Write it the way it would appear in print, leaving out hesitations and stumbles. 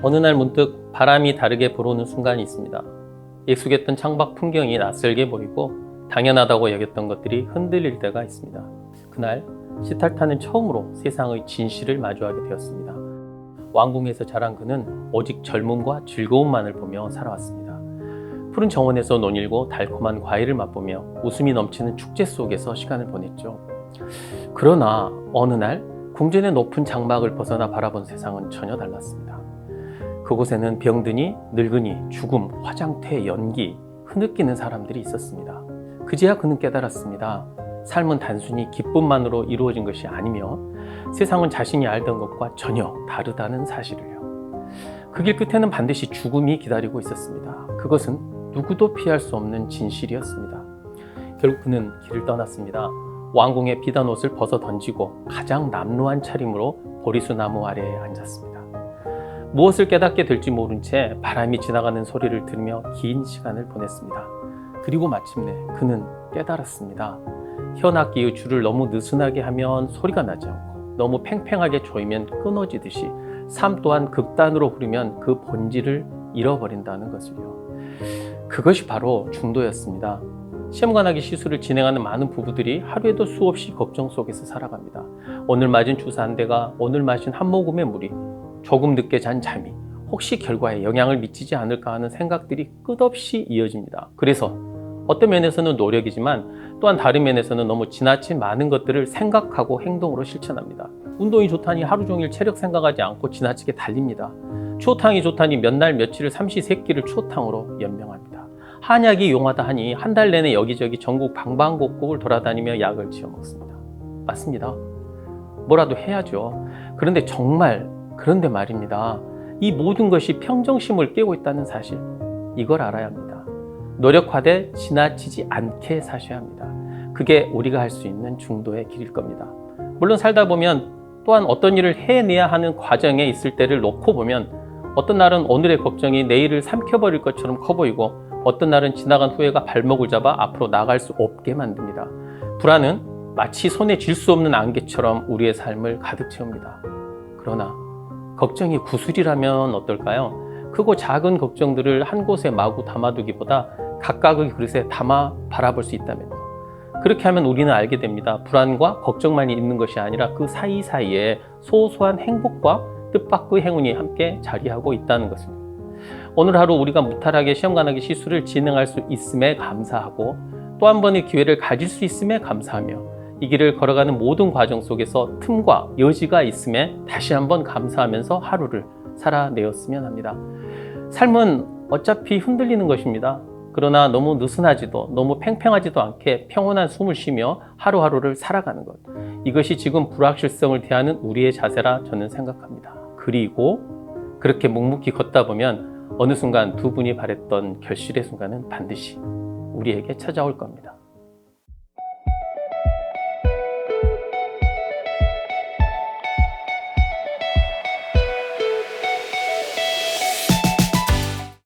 어느 날 문득 바람이 다르게 불어오는 순간이 있습니다. 익숙했던 창밖 풍경이 낯설게 보이고 당연하다고 여겼던 것들이 흔들릴 때가 있습니다. 그날 시탈타는 처음으로 세상의 진실을 마주하게 되었습니다. 왕궁에서 자란 그는 오직 젊음과 즐거움만을 보며 살아왔습니다. 푸른 정원에서 논일고 달콤한 과일을 맛보며 웃음이 넘치는 축제 속에서 시간을 보냈죠. 그러나 어느 날 궁전의 높은 장막을 벗어나 바라본 세상은 전혀 달랐습니다. 그곳에는 병드니, 늙으니, 죽음, 화장퇴, 연기, 흐느끼는 사람들이 있었습니다. 그제야 그는 깨달았습니다. 삶은 단순히 기쁨만으로 이루어진 것이 아니며 세상은 자신이 알던 것과 전혀 다르다는 사실을요. 그 길 끝에는 반드시 죽음이 기다리고 있었습니다. 그것은 누구도 피할 수 없는 진실이었습니다. 결국 그는 길을 떠났습니다. 왕궁의 비단 옷을 벗어 던지고 가장 남루한 차림으로 보리수 나무 아래에 앉았습니다. 무엇을 깨닫게 될지 모른 채 바람이 지나가는 소리를 들으며 긴 시간을 보냈습니다. 그리고 마침내 그는 깨달았습니다. 현악기의 줄을 너무 느슨하게 하면 소리가 나지 않고 너무 팽팽하게 조이면 끊어지듯이 삶 또한 극단으로 흐르면 그 본질을 잃어버린다는 것을요. 그것이 바로 중도였습니다. 시험관하기 시술을 진행하는 많은 부부들이 하루에도 수없이 걱정 속에서 살아갑니다. 오늘 맞은 주사 한 대가, 오늘 마신 한 모금의 물이, 조금 늦게 잔 잠이 혹시 결과에 영향을 미치지 않을까 하는 생각들이 끝없이 이어집니다. 그래서 어떤 면에서는 노력이지만 또한 다른 면에서는 너무 지나친 많은 것들을 생각하고 행동으로 실천합니다. 운동이 좋다니 하루 종일 체력 생각하지 않고 지나치게 달립니다. 추어탕이 좋다니 몇 날 며칠을 삼시세끼를 추어탕으로 연명합니다. 한약이 용하다 하니 한 달 내내 여기저기 전국 방방곡곡을 돌아다니며 약을 지어 먹습니다. 맞습니다. 뭐라도 해야죠. 그런데 말입니다. 이 모든 것이 평정심을 깨고 있다는 사실, 이걸 알아야 합니다. 노력하되 지나치지 않게 사셔야 합니다. 그게 우리가 할 수 있는 중도의 길일 겁니다. 물론 살다 보면 또한 어떤 일을 해내야 하는 과정에 있을 때를 놓고 보면 어떤 날은 오늘의 걱정이 내일을 삼켜버릴 것처럼 커 보이고 어떤 날은 지나간 후회가 발목을 잡아 앞으로 나갈 수 없게 만듭니다. 불안은 마치 손에 쥘 수 없는 안개처럼 우리의 삶을 가득 채웁니다. 그러나 걱정이 구슬이라면 어떨까요? 크고 작은 걱정들을 한 곳에 마구 담아두기보다 각각의 그릇에 담아 바라볼 수 있다면요. 그렇게 하면 우리는 알게 됩니다. 불안과 걱정만이 있는 것이 아니라 그 사이사이에 소소한 행복과 뜻밖의 행운이 함께 자리하고 있다는 것입니다. 오늘 하루 우리가 무탈하게 시험관하기 시술을 진행할 수 있음에 감사하고 또 한 번의 기회를 가질 수 있음에 감사하며 이 길을 걸어가는 모든 과정 속에서 틈과 여지가 있음에 다시 한번 감사하면서 하루를 살아내었으면 합니다. 삶은 어차피 흔들리는 것입니다. 그러나 너무 느슨하지도 너무 팽팽하지도 않게 평온한 숨을 쉬며 하루하루를 살아가는 것, 이것이 지금 불확실성을 대하는 우리의 자세라 저는 생각합니다. 그리고 그렇게 묵묵히 걷다 보면 어느 순간 두 분이 바랬던 결실의 순간은 반드시 우리에게 찾아올 겁니다.